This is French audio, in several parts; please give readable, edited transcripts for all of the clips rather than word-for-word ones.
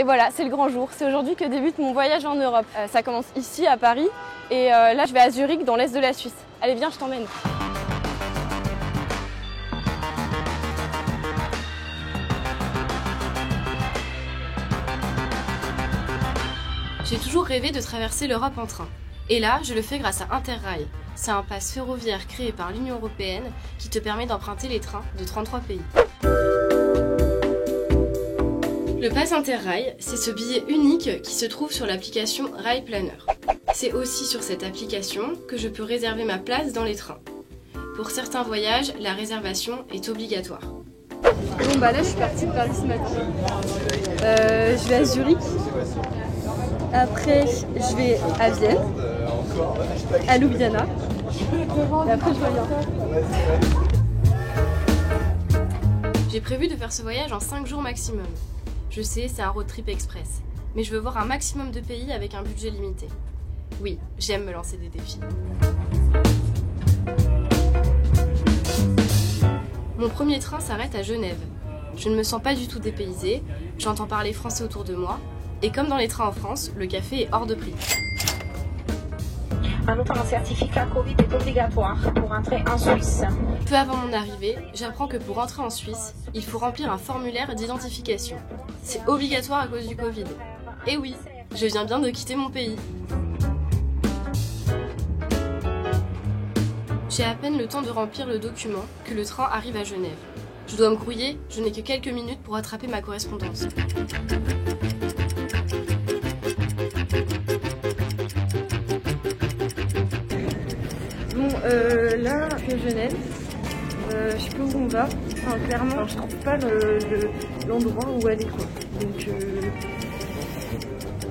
Et voilà, c'est le grand jour. C'est aujourd'hui que débute mon voyage en Europe. Ça commence ici à Paris et là je vais à Zurich dans l'est de la Suisse. Allez viens, je t'emmène. J'ai toujours rêvé de traverser l'Europe en train. Et là, je le fais grâce à Interrail. C'est un pass ferroviaire créé par l'Union européenne qui te permet d'emprunter les trains de 33 pays. Le pass Interrail, c'est ce billet unique qui se trouve sur l'application Rail Planner. C'est aussi sur cette application que je peux réserver ma place dans les trains. Pour certains voyages, la réservation est obligatoire. Bon bah là, je suis partie de Paris ce matin. Je vais à Zurich. Après, je vais à Vienne, à Ljubljana, et après je reviens. J'ai prévu de faire ce voyage en 5 jours maximum. Je sais, c'est un road trip express, mais je veux voir un maximum de pays avec un budget limité. Oui, j'aime me lancer des défis. Mon premier train s'arrête à Genève. Je ne me sens pas du tout dépaysée, j'entends parler français autour de moi, et comme dans les trains en France, le café est hors de prix. En outre, un certificat Covid est obligatoire pour entrer en Suisse. Peu avant mon arrivée, j'apprends que pour entrer en Suisse, il faut remplir un formulaire d'identification. C'est obligatoire à cause du Covid. Et oui, je viens bien de quitter mon pays. J'ai à peine le temps de remplir le document que le train arrive à Genève. Je dois me grouiller, je n'ai que quelques minutes pour rattraper ma correspondance. Bon, là, c'est Genève. Je sais pas où on va. Enfin, clairement, je trouve pas l'endroit où aller, quoi.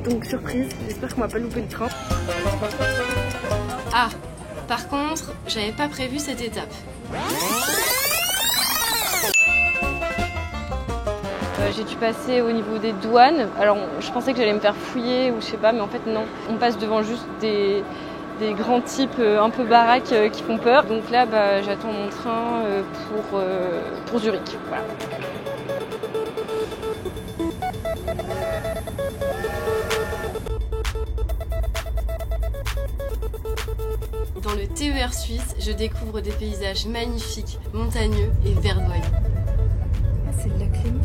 Donc surprise, j'espère qu'on va pas louper le train. Ah, par contre, j'avais pas prévu cette étape. J'ai dû passer au niveau des douanes. Alors, je pensais que j'allais me faire fouiller ou je sais pas, mais en fait non. On passe devant juste des grands types un peu baraques qui font peur. Donc là, j'attends mon train pour Zurich. Voilà. Dans le TER suisse, je découvre des paysages magnifiques, montagneux et verdoyants. Ah, c'est de la clim.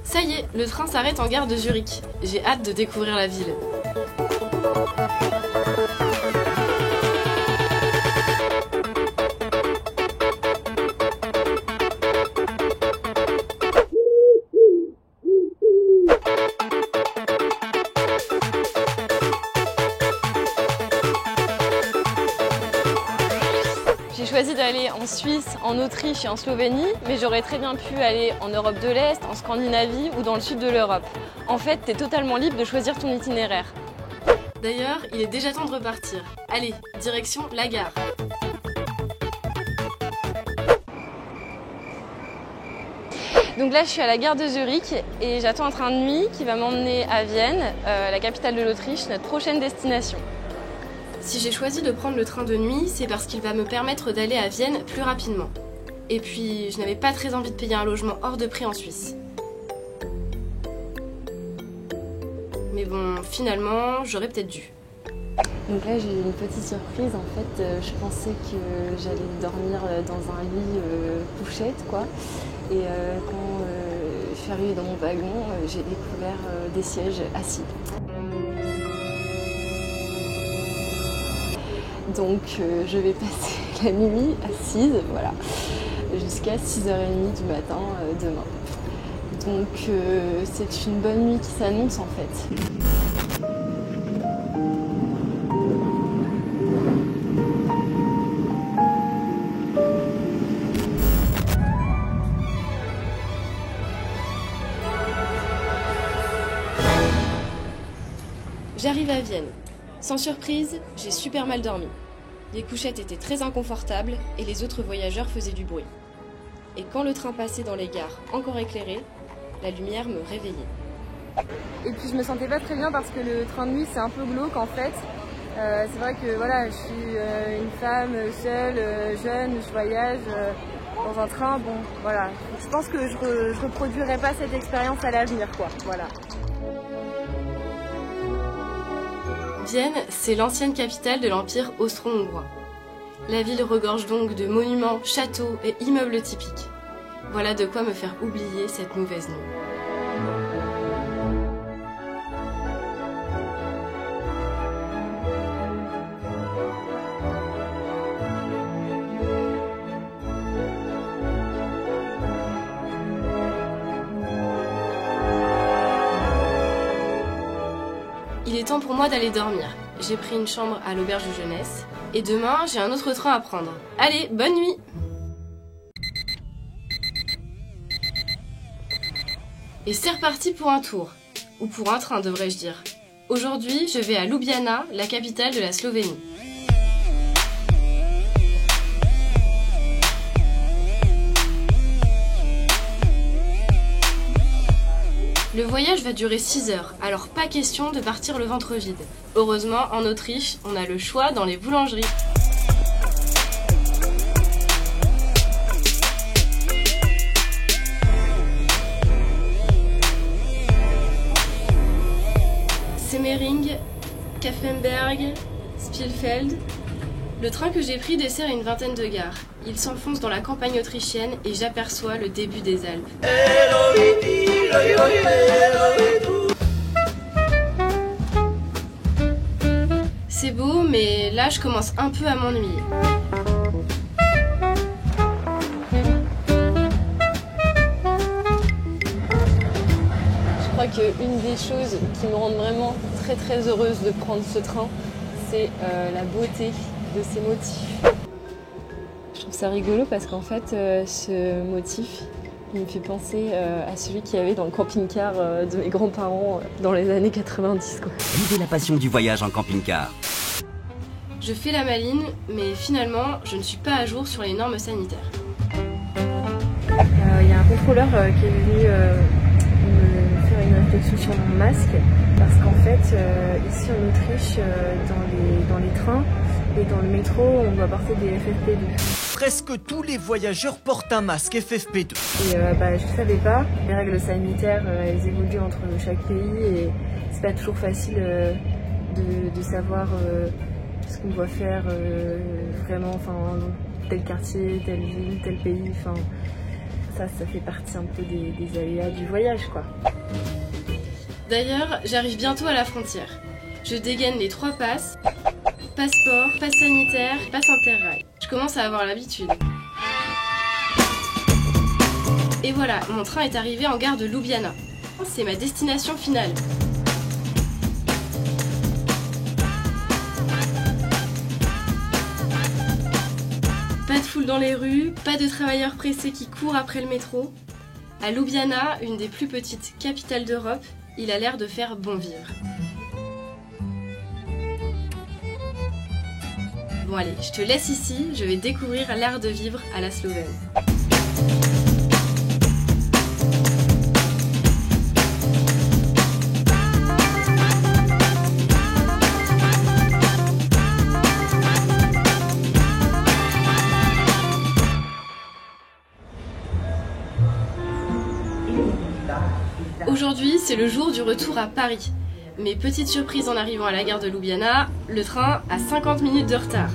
Ça y est, le train s'arrête en gare de Zurich. J'ai hâte de découvrir la ville. J'ai choisi d'aller en Suisse, en Autriche et en Slovénie, mais j'aurais très bien pu aller en Europe de l'Est, en Scandinavie ou dans le sud de l'Europe. En fait, t'es totalement libre de choisir ton itinéraire. D'ailleurs, il est déjà temps de repartir. Allez, direction la gare. Donc là, je suis à la gare de Zurich et j'attends un train de nuit qui va m'emmener à Vienne, la capitale de l'Autriche, notre prochaine destination. Si j'ai choisi de prendre le train de nuit, c'est parce qu'il va me permettre d'aller à Vienne plus rapidement. Et puis, je n'avais pas très envie de payer un logement hors de prix en Suisse. Mais bon, finalement, j'aurais peut-être dû. Donc là, j'ai une petite surprise. En fait, je pensais que j'allais dormir dans un lit couchette, quoi. Et quand je suis arrivée dans mon wagon, j'ai découvert des sièges assis. Donc je vais passer la nuit assise, voilà, jusqu'à 6h30 du matin demain. Donc c'est une bonne nuit qui s'annonce en fait. J'arrive à Vienne. Sans surprise, j'ai super mal dormi. Les couchettes étaient très inconfortables et les autres voyageurs faisaient du bruit. Et quand le train passait dans les gares encore éclairées, la lumière me réveillait. Et puis je me sentais pas très bien parce que le train de nuit c'est un peu glauque en fait. C'est vrai que voilà, je suis une femme seule, jeune, je voyage. dans un train, bon, voilà. Je pense que je reproduirai pas cette expérience à l'avenir, quoi. Voilà. Vienne, c'est l'ancienne capitale de l'Empire austro-hongrois. La ville regorge donc de monuments, châteaux et immeubles typiques. Voilà de quoi me faire oublier cette mauvaise nuit. Il est temps pour moi d'aller dormir. J'ai pris une chambre à l'auberge de jeunesse. Et demain, j'ai un autre train à prendre. Allez, bonne nuit! Et c'est reparti pour un tour. Ou pour un train, devrais-je dire. Aujourd'hui, je vais à Ljubljana, la capitale de la Slovénie. Le voyage va durer 6 heures, alors pas question de partir le ventre vide. Heureusement, en Autriche, on a le choix dans les boulangeries. Semmering, Kaffenberg, Spielfeld. Le train que j'ai pris dessert une vingtaine de gares. Il s'enfonce dans la campagne autrichienne et j'aperçois le début des Alpes. C'est beau, mais là je commence un peu à m'ennuyer. Je crois qu'une des choses qui me rendent vraiment très heureuse de prendre ce train, c'est la beauté de ses motifs. Je trouve ça rigolo parce qu'en fait, ce motif, il me fait penser à celui qu'il y avait dans le camping-car de mes grands-parents dans les années 90. Quoi. Vivez la passion du voyage en camping-car. Je fais la maline, mais finalement, je ne suis pas à jour sur les normes sanitaires. Il y a un contrôleur qui est venu me faire une réflexion sur mon masque parce qu'en fait, ici en Autriche, dans les trains et dans le métro, on doit porter des FFP2. Presque tous les voyageurs portent un masque FFP2. Et je ne savais pas. Les règles sanitaires, elles évoluent entre chaque pays et c'est pas toujours facile de savoir ce qu'on doit faire vraiment, dans tel quartier, telle ville, tel pays. Ça fait partie un peu des aléas du voyage, quoi. D'ailleurs, j'arrive bientôt à la frontière. Je dégaine les 3 passes. Passeport, passe sanitaire, passe interrail. Je commence à avoir l'habitude. Et voilà, mon train est arrivé en gare de Ljubljana. C'est ma destination finale. Pas de foule dans les rues, pas de travailleurs pressés qui courent après le métro. À Ljubljana, une des plus petites capitales d'Europe, il a l'air de faire bon vivre. Bon allez, je te laisse ici, je vais découvrir l'art de vivre à la Slovène. Aujourd'hui, c'est le jour du retour à Paris. Mais petite surprise en arrivant à la gare de Ljubljana, le train a 50 minutes de retard.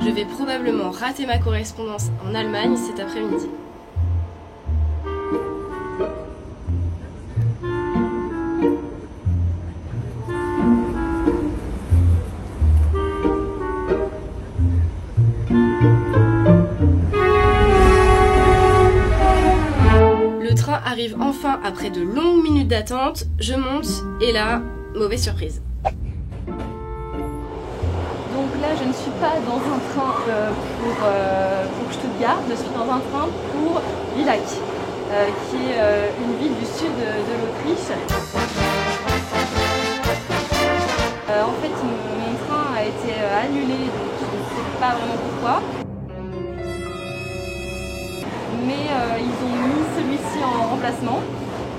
Je vais probablement rater ma correspondance en Allemagne cet après-midi. Arrive enfin après de longues minutes d'attente, je monte et là, mauvaise surprise. Donc là, je ne suis pas dans un train pour Stuttgart, je suis dans un train pour Villach, qui est une ville du sud de l'Autriche. En fait, mon train a été annulé, donc je ne sais pas vraiment pourquoi. Mais ils ont mis celui-ci en remplacement.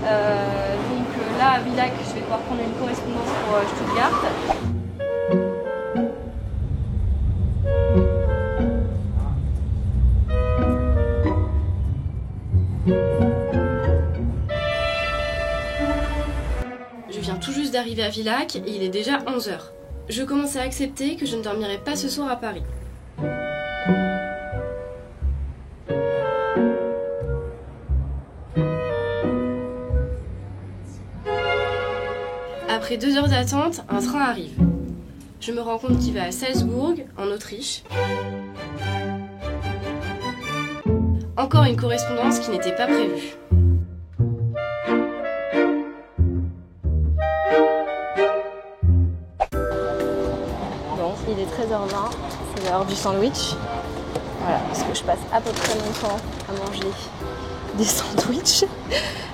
Donc là, à Villach, je vais pouvoir prendre une correspondance pour Stuttgart. Je viens tout juste d'arriver à Villac et il est déjà 11 h. Je commence à accepter que je ne dormirai pas ce soir à Paris. Après 2 heures d'attente, un train arrive. Je me rends compte qu'il va à Salzbourg, en Autriche. Encore une correspondance qui n'était pas prévue. Bon, il est 13h20, c'est l'heure du sandwich. Voilà, parce que je passe à peu près mon temps à manger des sandwichs.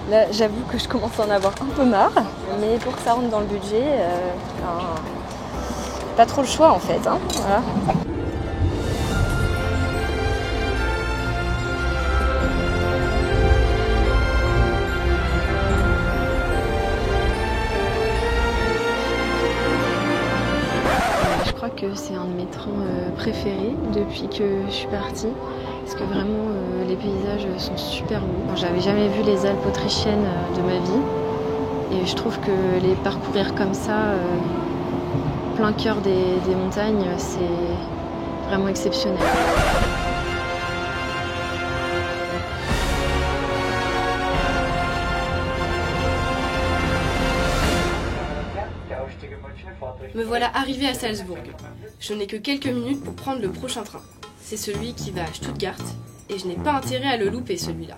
Là, j'avoue que je commence à en avoir un peu marre, mais pour que ça rentre dans le budget, pas trop le choix en fait. Hein, voilà. Je crois que c'est un de mes trains préférés depuis que je suis partie. Parce que vraiment, les paysages sont super beaux. J'avais jamais vu les Alpes autrichiennes de ma vie. Et je trouve que les parcourir comme ça, plein cœur des montagnes, c'est vraiment exceptionnel. Me voilà arrivée à Salzbourg. Je n'ai que quelques minutes pour prendre le prochain train. C'est celui qui va à Stuttgart et je n'ai pas intérêt à le louper celui-là.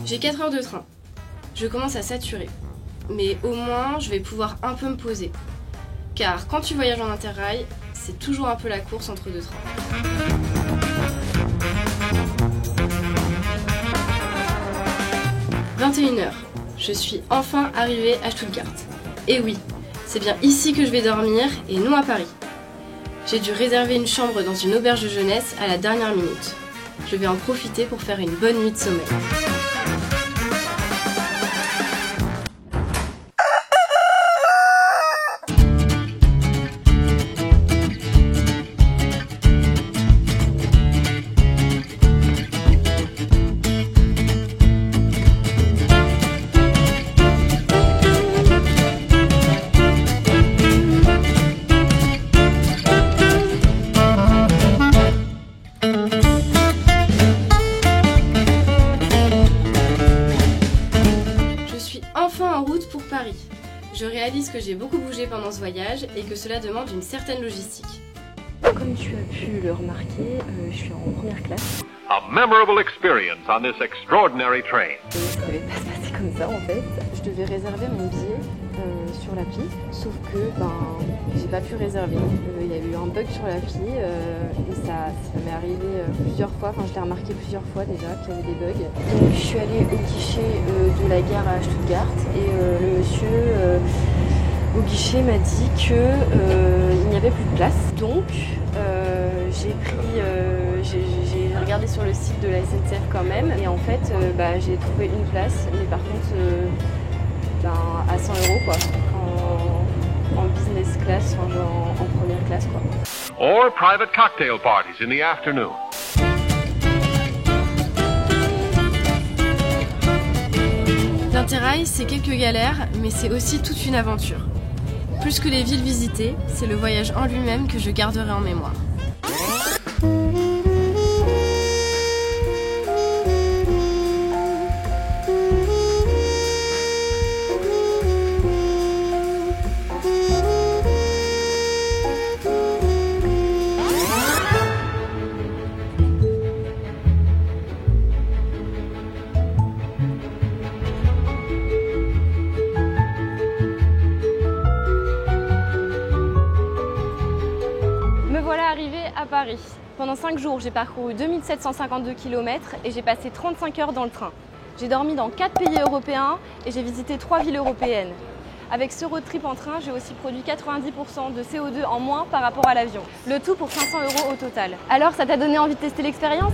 J'ai 4 heures de train. Je commence à saturer. Mais au moins, je vais pouvoir un peu me poser. Car quand tu voyages en Interrail, c'est toujours un peu la course entre deux trains. « 21 h. Je suis enfin arrivée à Stuttgart. Et oui, c'est bien ici que je vais dormir et non à Paris. J'ai dû réserver une chambre dans une auberge de jeunesse à la dernière minute. Je vais en profiter pour faire une bonne nuit de sommeil. En route pour Paris. Je réalise que j'ai beaucoup bougé pendant ce voyage et que cela demande une certaine logistique. Comme tu as pu le remarquer, je suis en première classe. A memorable experience on this extraordinary train. Et ça devait pas se passer comme ça en fait. Je devais réserver mon billet sur l'appli, sauf que j'ai pas pu réserver. Il y a eu un bug sur l'appli et ça m'est arrivé plusieurs fois, enfin je l'ai remarqué plusieurs fois déjà qu'il y avait des bugs. Donc je suis allée au guichet de la gare à Stuttgart et le monsieur au guichet m'a dit qu'il n'y avait plus de place. Donc j'ai regardé sur le site de la SNCF quand même et en fait j'ai trouvé une place, mais par contre à 100 € quoi, en business class, enfin genre en première classe quoi. Or private cocktail parties in the afternoon. L'Interrail, c'est quelques galères, mais c'est aussi toute une aventure. Plus que les villes visitées, c'est le voyage en lui-même que je garderai en mémoire. À Paris. Pendant 5 jours, j'ai parcouru 2752 km et j'ai passé 35 heures dans le train. J'ai dormi dans 4 pays européens et j'ai visité 3 villes européennes. Avec ce road trip en train, j'ai aussi produit 90% de CO2 en moins par rapport à l'avion. Le tout pour 500 € au total. Alors, ça t'a donné envie de tester l'expérience ?